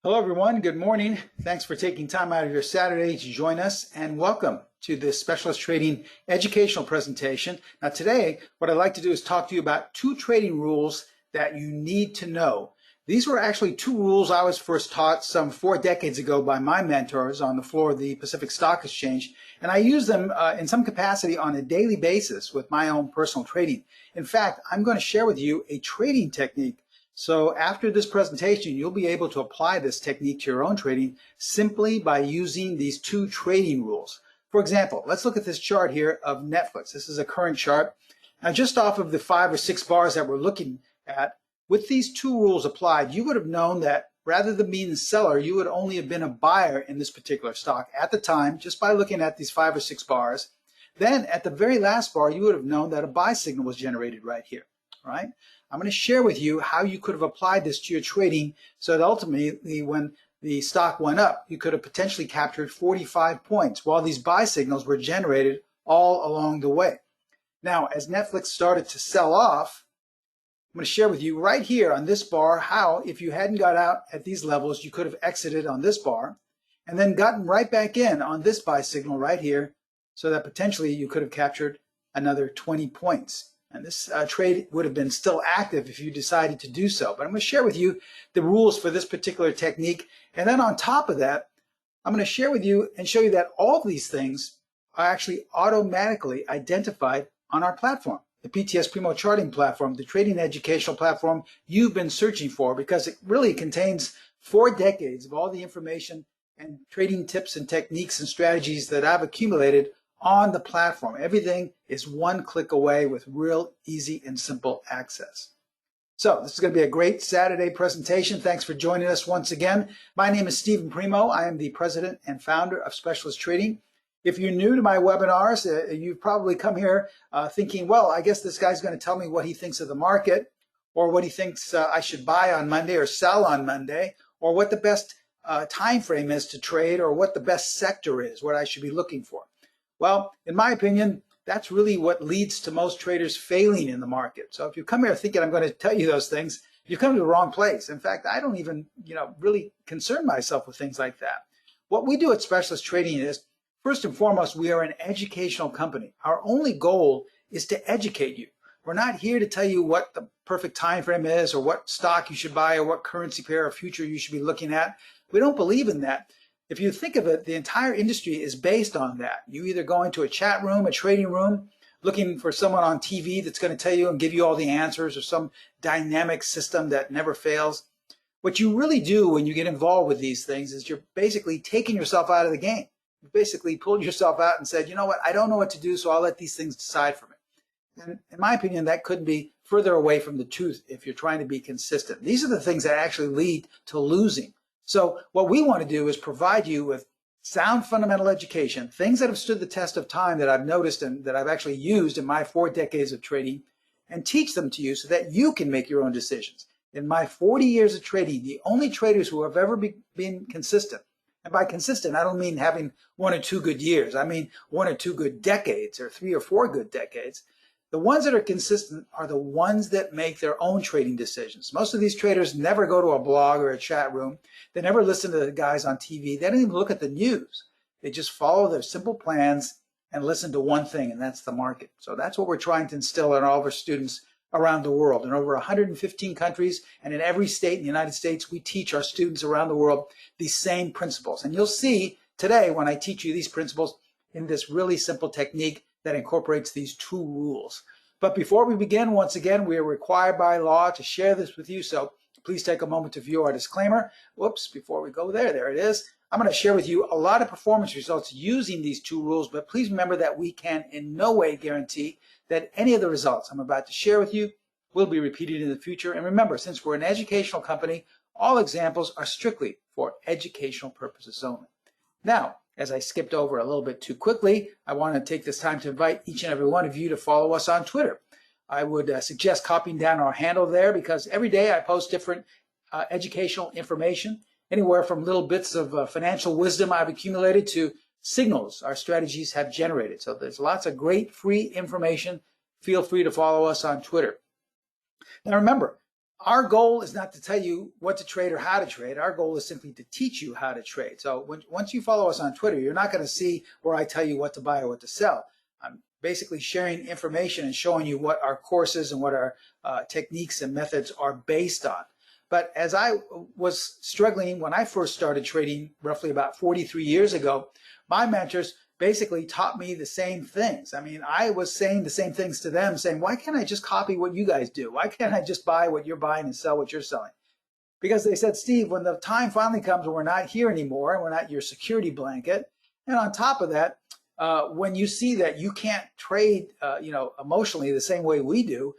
Hello, everyone. Good morning. Thanks for taking time out of your Saturday to join us, and welcome to this Specialist Trading educational presentation. Now, today, what I'd like to do is talk to you about two trading rules that you need to know. These were actually two rules I was first taught some 4 decades ago by my mentors on the floor of the Pacific Stock Exchange, and I use them in some capacity on a daily basis with my own personal trading. In fact, I'm going to share with you a trading technique. So after this presentation, you'll be able to apply this technique to your own trading simply by using these two trading rules. For example, let's look at this chart here of Netflix. This is a current chart. Now, just off of the 5 or 6 bars that we're looking at, with these two rules applied, you would have known that rather than being a seller, you would only have been a buyer in this particular stock at the time, just by looking at these 5 or 6 bars. Then at the very last bar, you would have known that a buy signal was generated right here, right? I'm going to share with you how you could have applied this to your trading so that ultimately when the stock went up, you could have potentially captured 45 points while these buy signals were generated all along the way. Now, as Netflix started to sell off, I'm going to share with you right here on this bar how, if you hadn't got out at these levels, you could have exited on this bar and then gotten right back in on this buy signal right here so that potentially you could have captured another 20 points. And this trade would have been still active if you decided to do so. But I'm going to share with you the rules for this particular technique. And then on top of that, I'm going to share with you and show you that all of these things are actually automatically identified on our platform, the PTS Primo Charting Platform, the trading educational platform you've been searching for, because it really contains 4 decades of all the information and trading tips and techniques and strategies that I've accumulated on the platform. Everything is one click away with real easy and simple access. So this is going to be a great Saturday presentation. Thanks for joining us once again. My name is Stephen Primo. I am the president and founder of Specialist Trading. If you're new to my webinars, you've probably come here thinking, well, I guess this guy's going to tell me what he thinks of the market, or what he thinks I should buy on Monday or sell on Monday, or what the best time frame is to trade, or what the best sector is, what I should be looking for. Well, in my opinion, that's really what leads to most traders failing in the market. So if you come here thinking I'm going to tell you those things, you come to the wrong place. In fact, I don't even, really concern myself with things like that. What we do at Specialist Trading is, first and foremost, we are an educational company. Our only goal is to educate you. We're not here to tell you what the perfect time frame is, or what stock you should buy, or what currency pair or future you should be looking at. We don't believe in that. If you think of it, the entire industry is based on that. You either go into a chat room, a trading room, looking for someone on TV that's going to tell you and give you all the answers, or some dynamic system that never fails. What you really do when you get involved with these things is you're basically taking yourself out of the game. You basically pulled yourself out and said, you know what, I don't know what to do, so I'll let these things decide for me. And in my opinion, that couldn't be further away from the truth if you're trying to be consistent. These are the things that actually lead to losing. So what we want to do is provide you with sound fundamental education, things that have stood the test of time that I've noticed and that I've actually used in my 4 decades of trading, and teach them to you so that you can make your own decisions. In my 40 years of trading, the only traders who have ever been consistent, and by consistent, I don't mean having 1 or 2 good years. I mean 1 or 2 good decades, or 3 or 4 good decades. The ones that are consistent are the ones that make their own trading decisions. Most of these traders never go to a blog or a chat room. They never listen to the guys on TV. They don't even look at the news. They just follow their simple plans and listen to one thing, and that's the market. So that's what we're trying to instill in all of our students around the world. In over 115 countries and in every state in the United States, we teach our students around the world these same principles. And you'll see today when I teach you these principles in this really simple technique that incorporates these 2 rules. But before we begin, once again, we are required by law to share this with you, so please take a moment to view our disclaimer. Whoops, before we go there it is. I'm going to share with you a lot of performance results using these 2 rules, but please remember that we can in no way guarantee that any of the results I'm about to share with you will be repeated in the future. And remember, since we're an educational company, all examples are strictly for educational purposes only. Now, as I skipped over a little bit too quickly, I want to take this time to invite each and every one of you to follow us on Twitter. I would suggest copying down our handle there, because every day I post different educational information, anywhere from little bits of financial wisdom I've accumulated to signals our strategies have generated. So there's lots of great free information. Feel free to follow us on Twitter. Now remember, Our goal is not to tell you what to trade or how to trade. Our goal is simply to teach you how to trade. So once you follow us on Twitter, you're not going to see where I tell you what to buy or what to sell. I'm basically sharing information and showing you what our courses and what our techniques and methods are based on. But as I was struggling when I first started trading roughly about 43 years ago, my mentors basically taught me the same things. I mean, I was saying the same things to them, saying, why can't I just copy what you guys do? Why can't I just buy what you're buying and sell what you're selling? Because they said, Steve, when the time finally comes when we're not here anymore, and we're not your security blanket, and on top of that, when you see that you can't trade, emotionally the same way we do,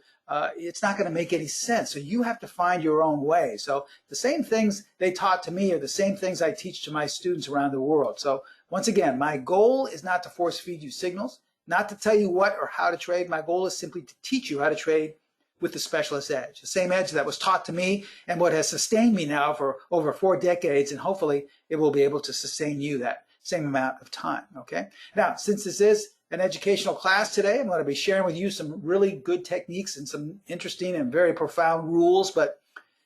it's not going to make any sense. So you have to find your own way. So the same things they taught to me are the same things I teach to my students around the world. So once again, my goal is not to force feed you signals, not to tell you what or how to trade. My goal is simply to teach you how to trade with the specialist edge, the same edge that was taught to me and what has sustained me now for over 4 decades. And hopefully it will be able to sustain you that same amount of time. Okay. Now, since this is an educational class today, I'm going to be sharing with you some really good techniques and some interesting and very profound rules. But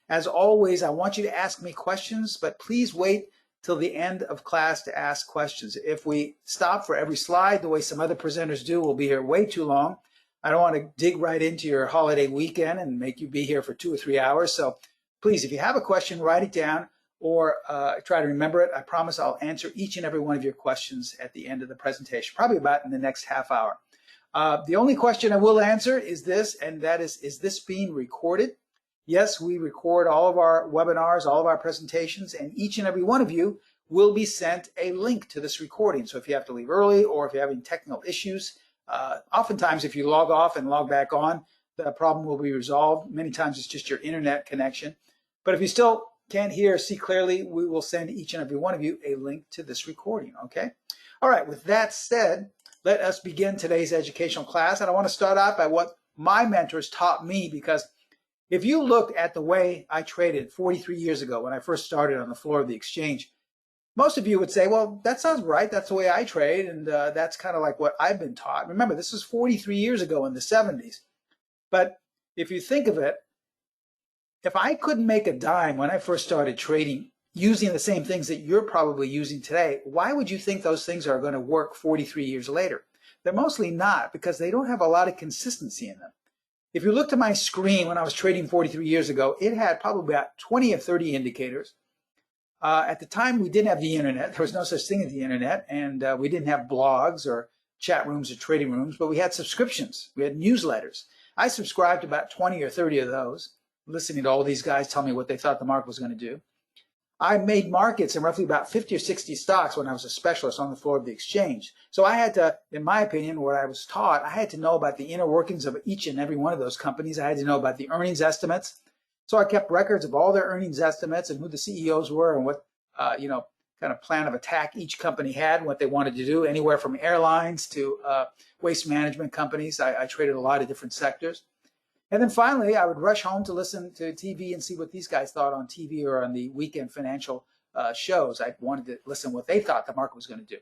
as always, I want you to ask me questions, but please wait till the end of class to ask questions. If we stop for every slide the way some other presenters do, we'll be here way too long. I don't want to dig right into your holiday weekend and make you be here for 2 or 3 hours. So please, if you have a question, write it down or try to remember it. I promise I'll answer each and every one of your questions at the end of the presentation, probably about in the next half hour. The only question I will answer is this, and that is this being recorded? Yes, we record all of our webinars, all of our presentations, and each and every one of you will be sent a link to this recording. So if you have to leave early or if you're having technical issues, oftentimes if you log off and log back on, the problem will be resolved. Many times it's just your internet connection. But if you still can't hear or see clearly, we will send each and every one of you a link to this recording, okay? All right, with that said, let us begin today's educational class. And I want to start out by what my mentors taught me, because if you look at the way I traded 43 years ago when I first started on the floor of the exchange, most of you would say, well, that sounds right. That's the way I trade, and that's kind of like what I've been taught. Remember, this is 43 years ago in the 70s. But if you think of it, if I couldn't make a dime when I first started trading using the same things that you're probably using today, why would you think those things are going to work 43 years later? They're mostly not, because they don't have a lot of consistency in them. If you looked at my screen when I was trading 43 years ago, it had probably about 20 or 30 indicators. At the time, we didn't have the internet. There was no such thing as the internet, and we didn't have blogs or chat rooms or trading rooms, but we had subscriptions. We had newsletters. I subscribed to about 20 or 30 of those, listening to all these guys tell me what they thought the market was going to do. I made markets in roughly about 50 or 60 stocks when I was a specialist on the floor of the exchange. So I had to, in my opinion, what I was taught, I had to know about the inner workings of each and every one of those companies. I had to know about the earnings estimates. So I kept records of all their earnings estimates and who the CEOs were and what, kind of plan of attack each company had and what they wanted to do, anywhere from airlines to waste management companies. I traded a lot of different sectors. And then finally, I would rush home to listen to TV and see what these guys thought on TV or on the weekend financial shows. I wanted to listen what they thought the market was going to do.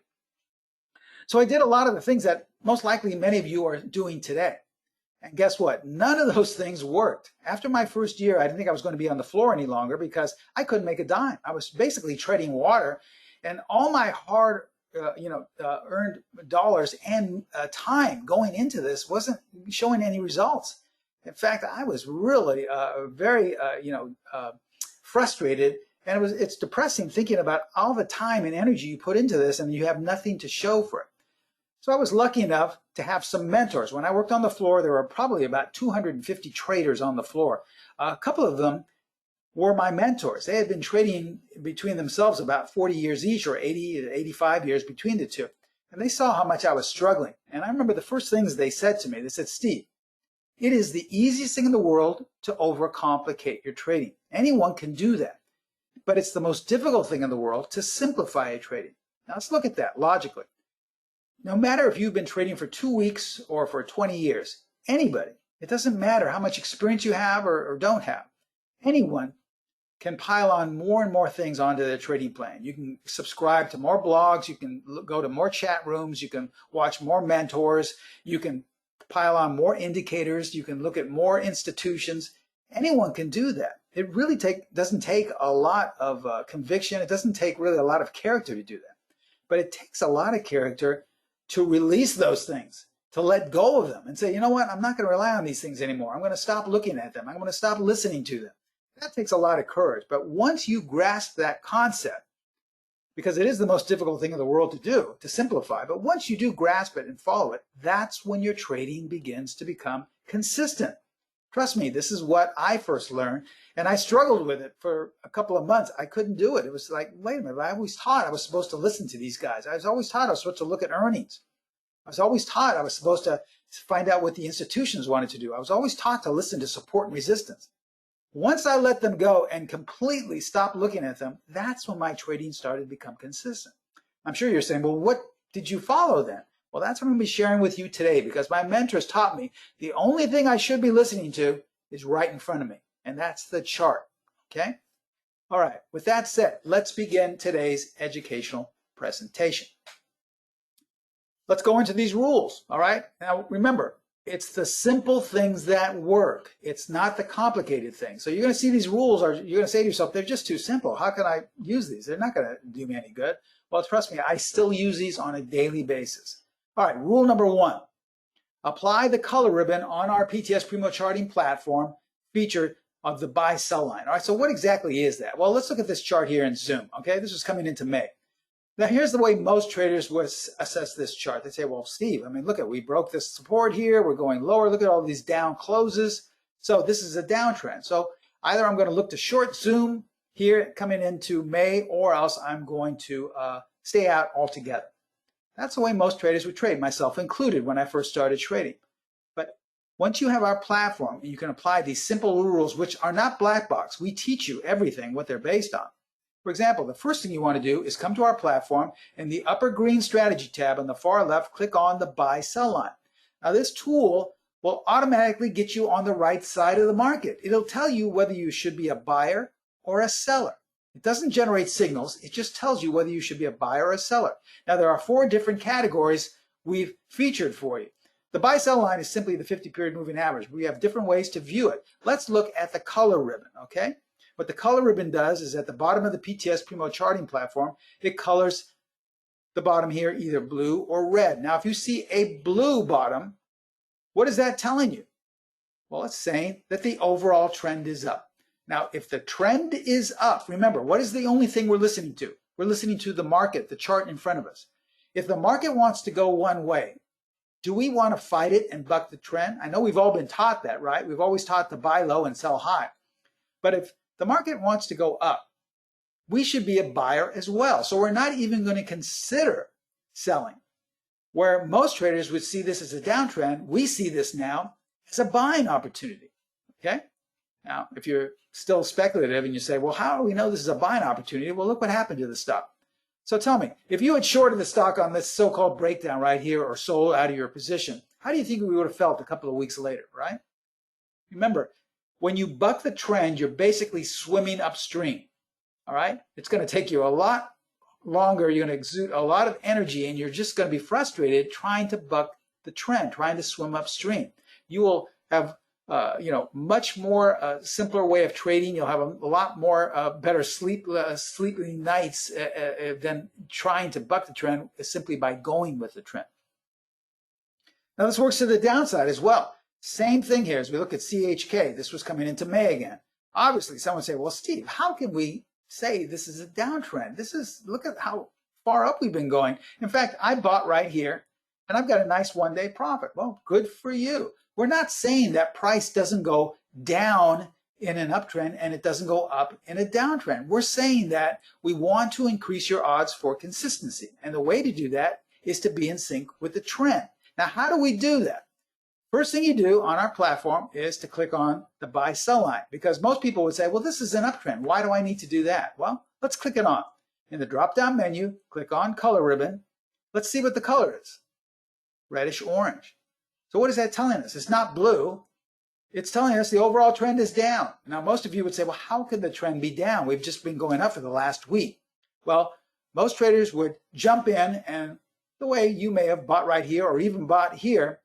So I did a lot of the things that most likely many of you are doing today. And guess what? None of those things worked. After my first year, I didn't think I was going to be on the floor any longer because I couldn't make a dime. I was basically trading water, and all my hard earned dollars and time going into this wasn't showing any results. In fact, I was really very frustrated, and it's depressing thinking about all the time and energy you put into this and you have nothing to show for it. So I was lucky enough to have some mentors. When I worked on the floor, there were probably about 250 traders on the floor. A couple of them were my mentors. They had been trading between themselves about 40 years each, or 80 to 85 years between the two. And they saw how much I was struggling. And I remember the first things they said to me. They said, Steve, it is the easiest thing in the world to overcomplicate your trading. Anyone can do that. But it's the most difficult thing in the world to simplify your trading. Now let's look at that logically. No matter if you've been trading for 2 weeks or for 20 years, anybody, it doesn't matter how much experience you have or don't have, anyone can pile on more and more things onto their trading plan. You can subscribe to more blogs, you can go to more chat rooms, you can watch more mentors, you can pile on more indicators, you can look at more institutions. Anyone can do that. It really doesn't take a lot of conviction. It doesn't take really a lot of character to do that. But it takes a lot of character to release those things, to let go of them and say, you know what, I'm not going to rely on these things anymore. I'm going to stop looking at them. I'm going to stop listening to them. That takes a lot of courage. But once you grasp that concept, because it is the most difficult thing in the world to do, to simplify, but once you do grasp it and follow it, that's when your trading begins to become consistent. Trust me, this is what I first learned, and I struggled with it for a couple of months. I couldn't do it. It was like, wait a minute, I always taught I was supposed to listen to these guys. I was always taught I was supposed to look at earnings. I was always taught I was supposed to find out what the institutions wanted to do. I was always taught to listen to support and resistance. Once I let them go and completely stop looking at them, that's when my trading started to become consistent. I'm sure you're saying, well, what did you follow then? Well, that's what I'm going to be sharing with you today, because my mentors taught me the only thing I should be listening to is right in front of me, and that's the chart, okay? All right, with that said, let's begin today's educational presentation. Let's go into these rules, all right? Now, remember, it's the simple things that work. It's not the complicated things. So you're going to see these rules, or you're going to say to yourself, they're just too simple. How can I use these? They're not going to do me any good. Well, trust me, I still use these on a daily basis. All right, rule number 1. Apply the color ribbon on our PTS Primo Charting Platform feature of the buy-sell line. All right, so what exactly is that? Well, let's look at this chart here in Zoom, okay? This is coming into May. Now, here's the way most traders would assess this chart. They say, well, Steve, I mean, look at, we broke this support here. We're going lower. Look at all these down closes. So this is a downtrend. So either I'm going to look to short Zoom here coming into May, or else I'm going to stay out altogether. That's the way most traders would trade, myself included, when I first started trading. But once you have our platform, you can apply these simple rules, which are not black box. We teach you everything, what they're based on. For example, the first thing you want to do is come to our platform. In the upper green strategy tab on the far left, click on the buy-sell line. Now, this tool will automatically get you on the right side of the market. It'll tell you whether you should be a buyer or a seller. It doesn't generate signals. It just tells you whether you should be a buyer or a seller. Now, there are 4 different categories we've featured for you. The buy-sell line is simply the 50-period moving average. We have different ways to view it. Let's look at the color ribbon, okay? What the color ribbon does is at the bottom of the PTS Primo Charting Platform, it colors the bottom here either blue or red. Now, if you see a blue bottom, what is that telling you? Well, it's saying that the overall trend is up. Now, if the trend is up, remember, what is the only thing we're listening to? We're listening to the market, the chart in front of us. If the market wants to go one way, do we want to fight it and buck the trend? I know we've all been taught that, right? We've always taught to buy low and sell high. But if the market wants to go up, we should be a buyer as well. So we're not even going to consider selling. Where most traders would see this as a downtrend, we see this now as a buying opportunity, okay? Now, if you're still speculative and you say, well, how do we know this is a buying opportunity? Well, look what happened to the stock. So tell me, if you had shorted the stock on this so-called breakdown right here or sold out of your position, how do you think we would have felt a couple of weeks later, right? Remember, when you buck the trend, you're basically swimming upstream, all right? It's going to take you a lot longer. You're going to exude a lot of energy, and you're just going to be frustrated trying to buck the trend, trying to swim upstream. You will have much more simpler way of trading. You'll have a lot more better sleeping nights than trying to buck the trend simply by going with the trend. Now, this works to the downside as well. Same thing here as we look at CHK. This was coming into May again. Obviously, someone would say, well, Steve, how can we say this is a downtrend? Look at how far up we've been going. In fact, I bought right here, and I've got a nice one-day profit. Well, good for you. We're not saying that price doesn't go down in an uptrend and it doesn't go up in a downtrend. We're saying that we want to increase your odds for consistency. And the way to do that is to be in sync with the trend. Now, how do we do that? First thing you do on our platform is to click on the buy-sell line, because most people would say, well, this is an uptrend. Why do I need to do that? Well, let's click it on. In the drop-down menu, click on color ribbon. Let's see what the color is. Reddish orange. So what is that telling us? It's not blue. It's telling us the overall trend is down. Now, most of you would say, well, how could the trend be down? We've just been going up for the last week. Well, most traders would jump in, and the way you may have bought right here or even bought here,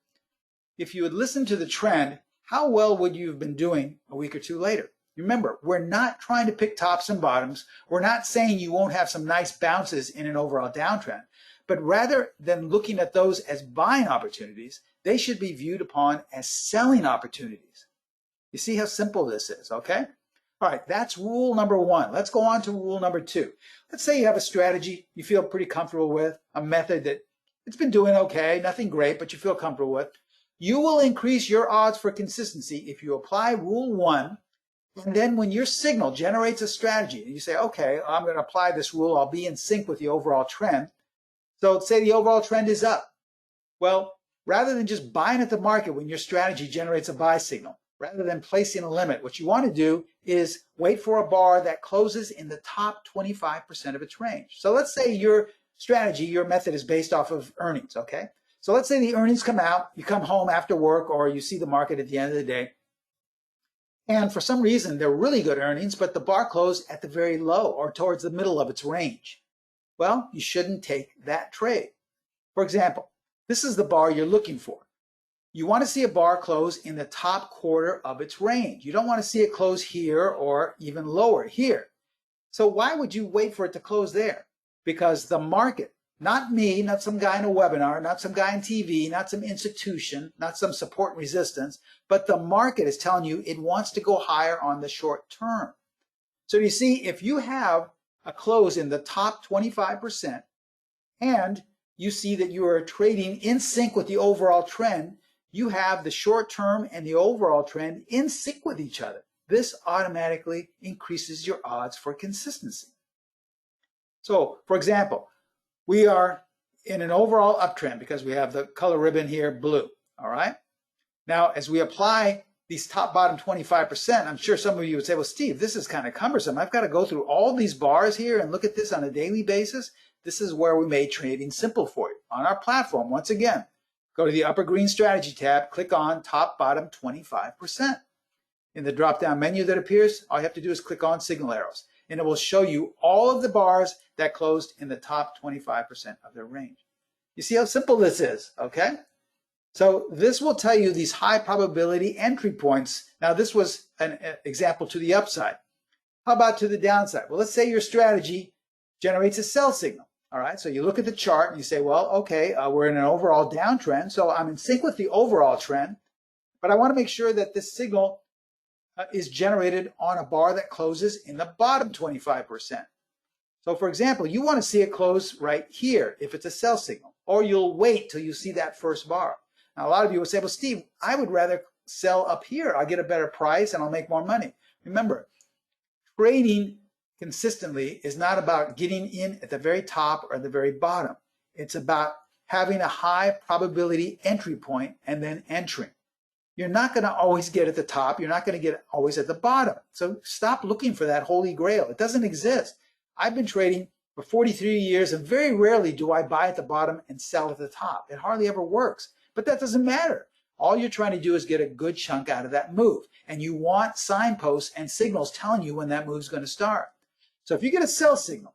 if you would listen to the trend, how well would you have been doing a week or two later? Remember, we're not trying to pick tops and bottoms. We're not saying you won't have some nice bounces in an overall downtrend, but rather than looking at those as buying opportunities, they should be viewed upon as selling opportunities. You see how simple this is, okay? All right, that's rule number one. Let's go on to rule number two. Let's say you have a strategy you feel pretty comfortable with, a method that it's been doing okay, nothing great, but you feel comfortable with. You will increase your odds for consistency if you apply rule one, and then when your signal generates a strategy, and you say, okay, I'm going to apply this rule, I'll be in sync with the overall trend. So say the overall trend is up. Well, rather than just buying at the market when your strategy generates a buy signal, rather than placing a limit, what you want to do is wait for a bar that closes in the top 25% of its range. So let's say your strategy, your method is based off of earnings, okay? So let's say the earnings come out, you come home after work, or you see the market at the end of the day, and for some reason they're really good earnings, but the bar closed at the very low or towards the middle of its range. Well, you shouldn't take that trade. For example, this is the bar you're looking for. You want to see a bar close in the top quarter of its range. You don't want to see it close here or even lower here. So why would you wait for it to close there? Because the market, not me, not some guy in a webinar, not some guy on TV, not some institution, not some support and resistance, but the market is telling you it wants to go higher on the short term. So you see, if you have a close in the top 25% and you see that you are trading in sync with the overall trend, you have the short term and the overall trend in sync with each other. This automatically increases your odds for consistency. So, for example, we are in an overall uptrend because we have the color ribbon here, blue, all right? Now, as we apply these top bottom 25%, I'm sure some of you would say, well, Steve, this is kind of cumbersome. I've got to go through all these bars here and look at this on a daily basis. This is where we made trading simple for you on our platform. Once again, go to the upper green strategy tab, click on top bottom 25%. In the drop-down menu that appears, all you have to do is click on signal arrows, and it will show you all of the bars that closed in the top 25% of their range. You see how simple this is, okay? So this will tell you these high probability entry points. Now, this was an example to the upside. How about to the downside? Well, let's say your strategy generates a sell signal. All right, so you look at the chart and you say, well, okay, we're in an overall downtrend, so I'm in sync with the overall trend, but I want to make sure that this signal is generated on a bar that closes in the bottom 25%. So for example, you want to see it close right here if it's a sell signal, or you'll wait till you see that first bar. Now, a lot of you will say, well, Steve, I would rather sell up here. I'll get a better price and I'll make more money. Remember, trading consistently is not about getting in at the very top or the very bottom. It's about having a high probability entry point and then entering. You're not going to always get at the top. You're not going to get always at the bottom. So stop looking for that holy grail. It doesn't exist. I've been trading for 43 years, and very rarely do I buy at the bottom and sell at the top. It hardly ever works. But that doesn't matter. All you're trying to do is get a good chunk out of that move. And you want signposts and signals telling you when that move's going to start. So if you get a sell signal,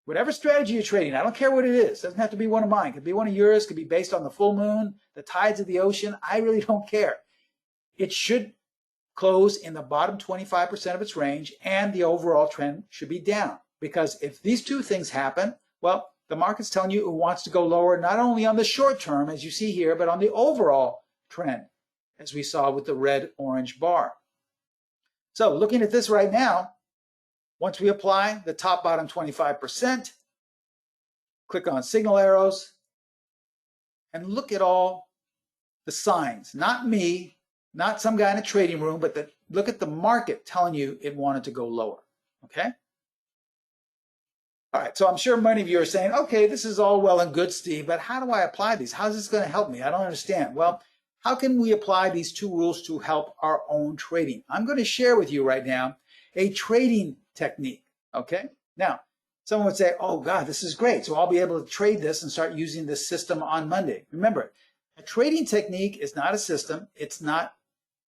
whatever strategy you're trading, I don't care what it is. It doesn't have to be one of mine. It could be one of yours. It could be based on the full moon, the tides of the ocean. I really don't care. It should close in the bottom 25% of its range, and the overall trend should be down. Because if these two things happen, well, the market's telling you it wants to go lower, not only on the short term, as you see here, but on the overall trend, as we saw with the red-orange bar. So looking at this right now, once we apply the top bottom 25%, click on signal arrows, and look at all the signs. Not me, not some guy in a trading room, but look at the market telling you it wanted to go lower, okay? All right, so I'm sure many of you are saying, okay, this is all well and good, Steve, but how do I apply these? How's this going to help me? I don't understand. Well, how can we apply these two rules to help our own trading? I'm going to share with you right now a trading technique, okay? Now, someone would say, oh, God, this is great. So I'll be able to trade this and start using this system on Monday. Remember, a trading technique is not a system. It's not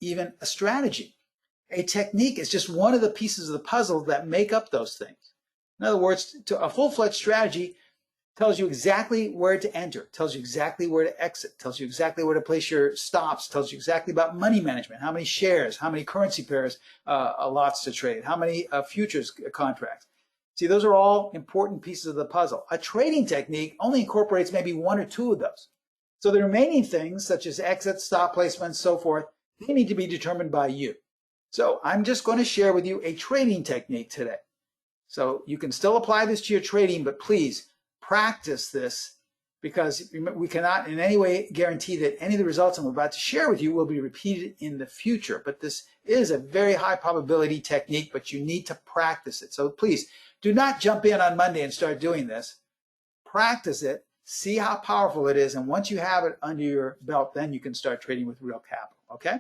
even a strategy. A technique is just one of the pieces of the puzzle that make up those things. In other words, a full-fledged strategy tells you exactly where to enter, tells you exactly where to exit, tells you exactly where to place your stops, tells you exactly about money management, how many shares, how many currency pairs lots to trade, how many futures contracts. See, those are all important pieces of the puzzle. A trading technique only incorporates maybe one or two of those. So the remaining things, such as exit, stop placements, so forth, they need to be determined by you. So I'm just going to share with you a trading technique today. So you can still apply this to your trading, but please practice this, because we cannot in any way guarantee that any of the results I'm about to share with you will be repeated in the future. But this is a very high probability technique, but you need to practice it. So please do not jump in on Monday and start doing this. Practice it, see how powerful it is, and once you have it under your belt, then you can start trading with real capital, okay?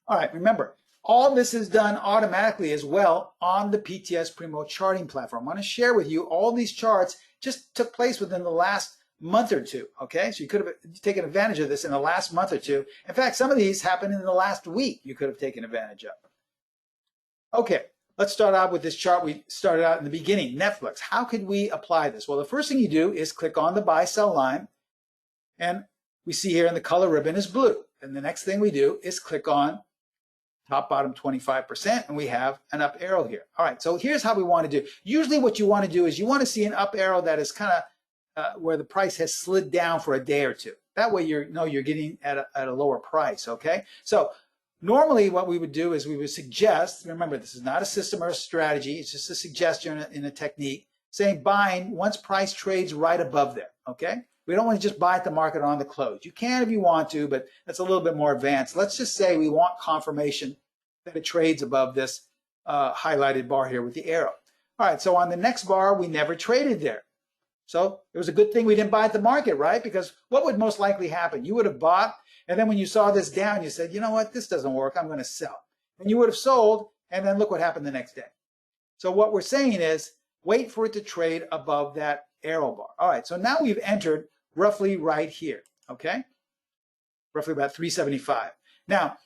All right, remember, all this is done automatically as well on the PTS Primo Charting Platform. I want to share with you all these charts just took place within the last month or two, okay? So you could have taken advantage of this in the last month or two. In fact, some of these happened in the last week you could have taken advantage of. Okay, let's start out with this chart we started out in the beginning, Netflix. How could we apply this? Well, the first thing you do is click on the buy-sell line, and we see here in the color ribbon is blue. And the next thing we do is click on top bottom 25%, and we have an up arrow here. All right, so here's how we want to do. Usually what you want to do is you want to see an up arrow that is kind of where the price has slid down for a day or two. That way you're getting at a lower price, okay? So normally what we would do is we would suggest, remember this is not a system or a strategy, it's just a suggestion in a technique, saying buying once price trades right above there, okay? We don't want to just buy at the market on the close. You can if you want to, but that's a little bit more advanced. Let's just say we want confirmation that it trades above this highlighted bar here with the arrow. All right, so on the next bar, we never traded there. So it was a good thing we didn't buy at the market, right? Because what would most likely happen? You would have bought, and then when you saw this down, you said, you know what, this doesn't work, I'm going to sell. And you would have sold, and then look what happened the next day. So what we're saying is, wait for it to trade above that arrow bar. All right, so now we've entered roughly right here, okay? Roughly about 375. Now,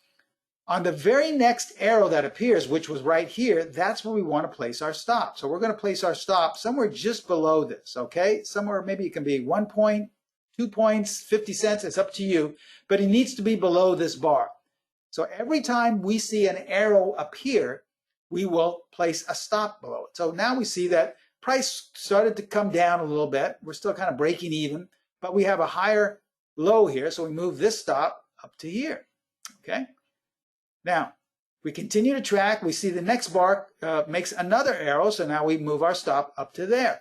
on the very next arrow that appears, which was right here, that's where we want to place our stop. So we're going to place our stop somewhere just below this, okay? Somewhere, maybe it can be 1 point, 2 points, 50 cents, it's up to you, but it needs to be below this bar. So every time we see an arrow appear, we will place a stop below it. So now we see that price started to come down a little bit. We're still kind of breaking even, but we have a higher low here, so we move this stop up to here, okay? Now, we continue to track. We see the next bar makes another arrow, so now we move our stop up to there.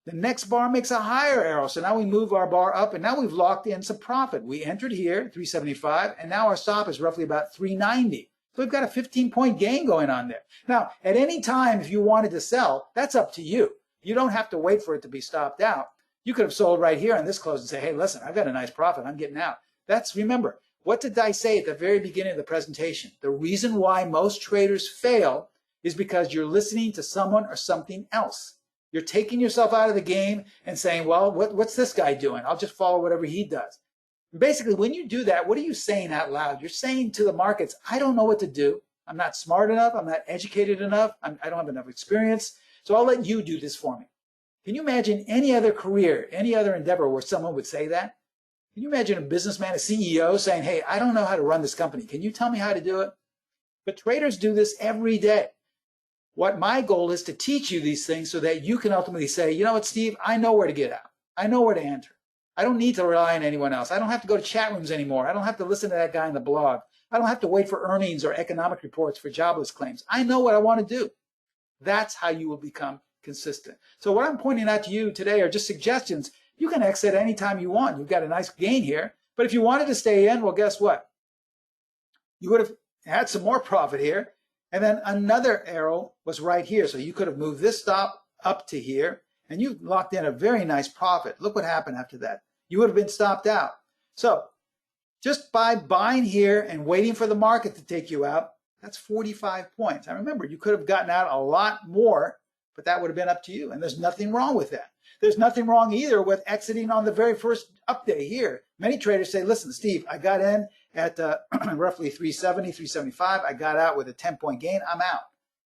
The next bar makes a higher arrow, so now we move our bar up, and now we've locked in some profit. We entered here, 375, and now our stop is roughly about 390. So we've got a 15-point gain going on there. Now, at any time, if you wanted to sell, that's up to you. You don't have to wait for it to be stopped out. You could have sold right here on this close and say, hey, listen, I've got a nice profit. I'm getting out. Remember, what did I say at the very beginning of the presentation? The reason why most traders fail is because you're listening to someone or something else. You're taking yourself out of the game and saying, well, what's this guy doing? I'll just follow whatever he does. Basically, when you do that, what are you saying out loud? You're saying to the markets, I don't know what to do. I'm not smart enough. I'm not educated enough. I don't have enough experience. So I'll let you do this for me. Can you imagine any other career, any other endeavor where someone would say that? Can you imagine a businessman, a CEO saying, hey, I don't know how to run this company. Can you tell me how to do it? But traders do this every day. What my goal is to teach you these things so that you can ultimately say, you know what, Steve, I know where to get out. I know where to enter. I don't need to rely on anyone else. I don't have to go to chat rooms anymore. I don't have to listen to that guy in the blog. I don't have to wait for earnings or economic reports for jobless claims. I know what I want to do. That's how you will become consistent. So what I'm pointing out to you today are just suggestions. You can exit anytime you want. You've got a nice gain here. But if you wanted to stay in, well, guess what? You would have had some more profit here. And then another arrow was right here. So you could have moved this stop up to here, and you locked in a very nice profit. Look what happened after that. You would have been stopped out. So just by buying here and waiting for the market to take you out, that's 45 points. Now remember, you could have gotten out a lot more, but that would have been up to you. And there's nothing wrong with that. There's nothing wrong either with exiting on the very first up day here. Many traders say, listen, Steve, I got in at roughly 370, 375. I got out with a 10-point gain. I'm out.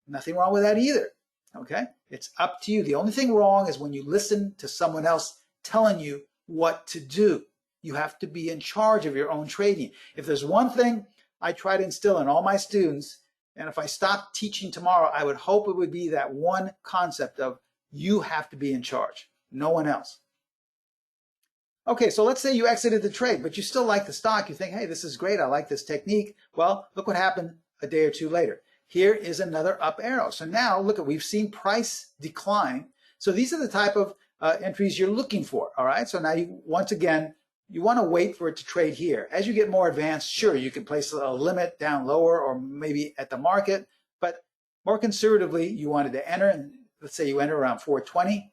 Nothing wrong with that either. Okay? It's up to you. The only thing wrong is when you listen to someone else telling you what to do. You have to be in charge of your own trading. If there's one thing I try to instill in all my students, and if I stopped teaching tomorrow, I would hope it would be that one concept of you have to be in charge, no one else. Okay, so let's say you exited the trade, but you still like the stock. You think, hey, this is great. I like this technique. Well, look what happened a day or two later. Here is another up arrow. So now look at, we've seen price decline. So these are the type of entries you're looking for. All right. So now you, once again, you want to wait for it to trade here. As you get more advanced, sure, you can place a limit down lower or maybe at the market, but more conservatively, you wanted to enter, and let's say you enter around 420,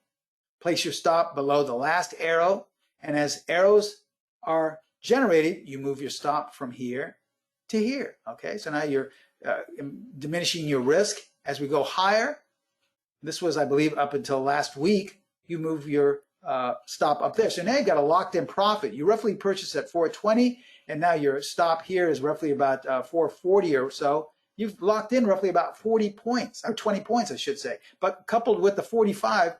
place your stop below the last arrow. And as arrows are generated, you move your stop from here to here. Okay, so now you're diminishing your risk. As we go higher, this was, I believe, up until last week, you move your stop up there. So now you've got a locked-in profit. You roughly purchased at 420, and now your stop here is roughly about 440 or so. You've locked in roughly about 40 points, or 20 points, I should say. But coupled with the 45,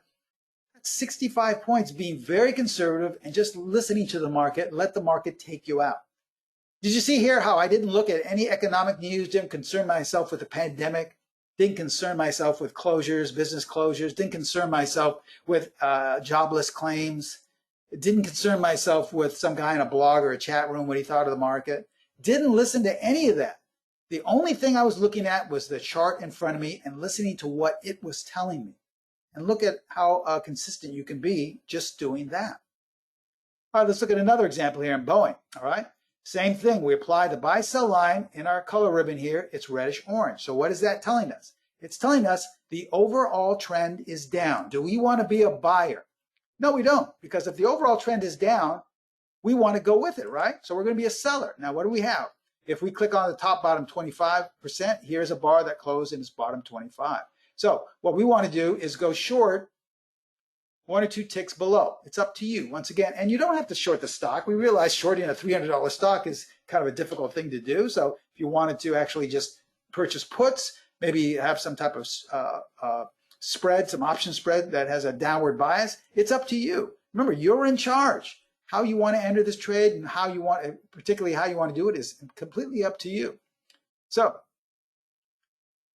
65 points, being very conservative and just listening to the market, let the market take you out. Did you see here how I didn't look at any economic news, didn't concern myself with the pandemic, didn't concern myself with closures, business closures, didn't concern myself with jobless claims, didn't concern myself with some guy in a blog or a chat room what he thought of the market, didn't listen to any of that. The only thing I was looking at was the chart in front of me and listening to what it was telling me. And look at how consistent you can be just doing that. All right, let's look at another example here in Boeing. All right, same thing. We apply the buy-sell line in our color ribbon here. It's reddish-orange. So what is that telling us? It's telling us the overall trend is down. Do we want to be a buyer? No, we don't. Because if the overall trend is down, we want to go with it, right? So we're going to be a seller. Now, what do we have? If we click on the top bottom 25%, here's a bar that closed in its bottom 25. So what we want to do is go short one or two ticks below. It's up to you, once again. And you don't have to short the stock. We realize shorting a $300 stock is kind of a difficult thing to do. So if you wanted to actually just purchase puts, maybe have some type of spread, some option spread that has a downward bias, it's up to you. Remember, you're in charge. How you want to enter this trade and how you want, particularly how you want to do it, is completely up to you. So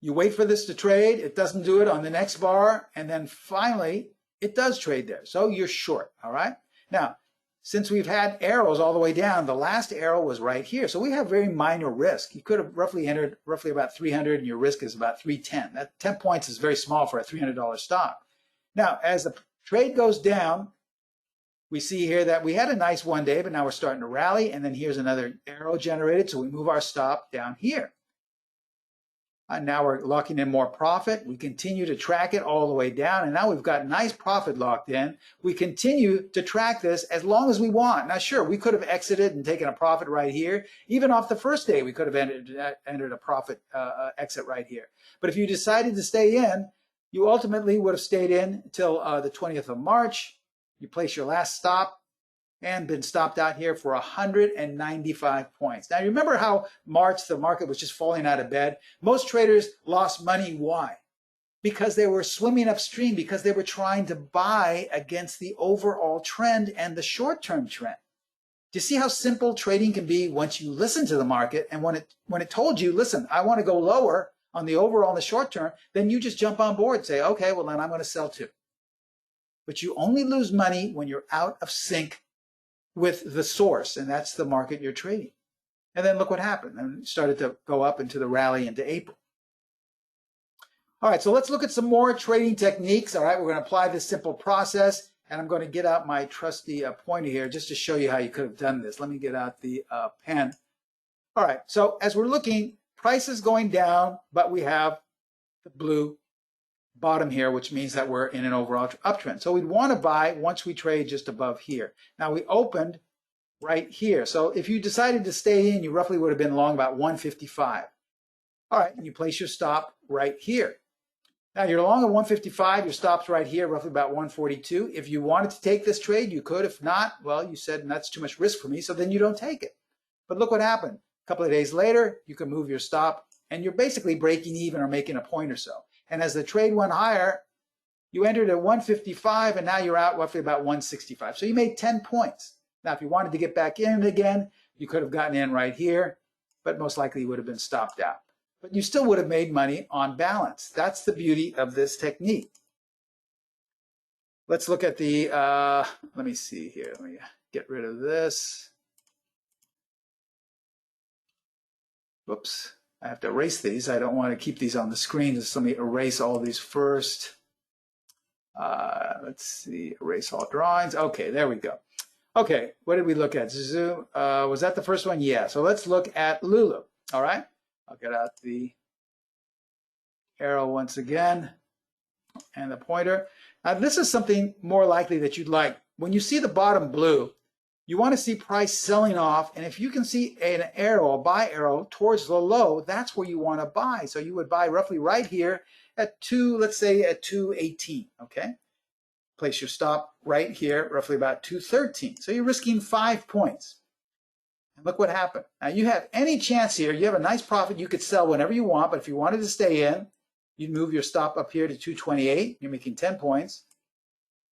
you wait for this to trade, it doesn't do it on the next bar, and then finally it does trade there. So you're short, all right? Now, since we've had arrows all the way down, the last arrow was right here. So we have very minor risk. You could have roughly entered roughly about 300 and your risk is about 310. That 10 points is very small for a $300 stock. Now, as the trade goes down, we see here that we had a nice one day, but now we're starting to rally, and then here's another arrow generated, so we move our stop down here. Now we're locking in more profit. We continue to track it all the way down, and now we've got nice profit locked in. We continue to track this as long as we want. Now, sure, we could have exited and taken a profit right here. Even off the first day, we could have entered a profit exit right here. But if you decided to stay in, you ultimately would have stayed in until the 20th of March. You place your last stop and been stopped out here for 195 points. Now, you remember how March, the market was just falling out of bed? Most traders lost money. Why? Because they were swimming upstream, because they were trying to buy against the overall trend and the short-term trend. Do you see how simple trading can be once you listen to the market? And when it told you, listen, I want to go lower on the overall in the short term, then you just jump on board and say, okay, well, then I'm going to sell too. But you only lose money when you're out of sync with the source, and that's the market you're trading. And then look what happened. And it started to go up into the rally into April. All right, so let's look at some more trading techniques. All right, we're going to apply this simple process, and I'm going to get out my trusty pointer here just to show you how you could have done this. Let me get out the pen. All right, so as we're looking, price is going down, but we have the blue bottom here, which means that we're in an overall uptrend. So we'd want to buy once we trade just above here. Now we opened right here. So if you decided to stay in, you roughly would have been long about 155. All right, and you place your stop right here. Now you're long at 155, your stop's right here, roughly about 142. If you wanted to take this trade, you could. If not, well, you said that's too much risk for me, so then you don't take it. But look what happened. A couple of days later, you can move your stop, and you're basically breaking even or making a point or so. And as the trade went higher, you entered at 155 and now you're out roughly about 165. So you made 10 points. Now, if you wanted to get back in again, you could have gotten in right here, but most likely you would have been stopped out. But you still would have made money on balance. That's the beauty of this technique. Let's look at the, let me see here. Let me get rid of this. Whoops, I have to erase these. I don't want to keep these on the screen. Just let me erase all these first. Let's see, erase all drawings. Okay, there we go. Okay, what did we look at? Zoom. Was that the first one? Yeah, so let's look at Lulu. All right, I'll get out the arrow once again and the pointer. Now, this is something more likely that you'd like. When you see the bottom blue, you want to see price selling off, and if you can see an arrow, a buy arrow towards the low, that's where you want to buy. So you would buy roughly right here at let's say at 218, okay? Place your stop right here, roughly about 213. So you're risking 5 points. And look what happened. Now you have any chance here, you have a nice profit, you could sell whenever you want, but if you wanted to stay in, you'd move your stop up here to 228, you're making 10 points.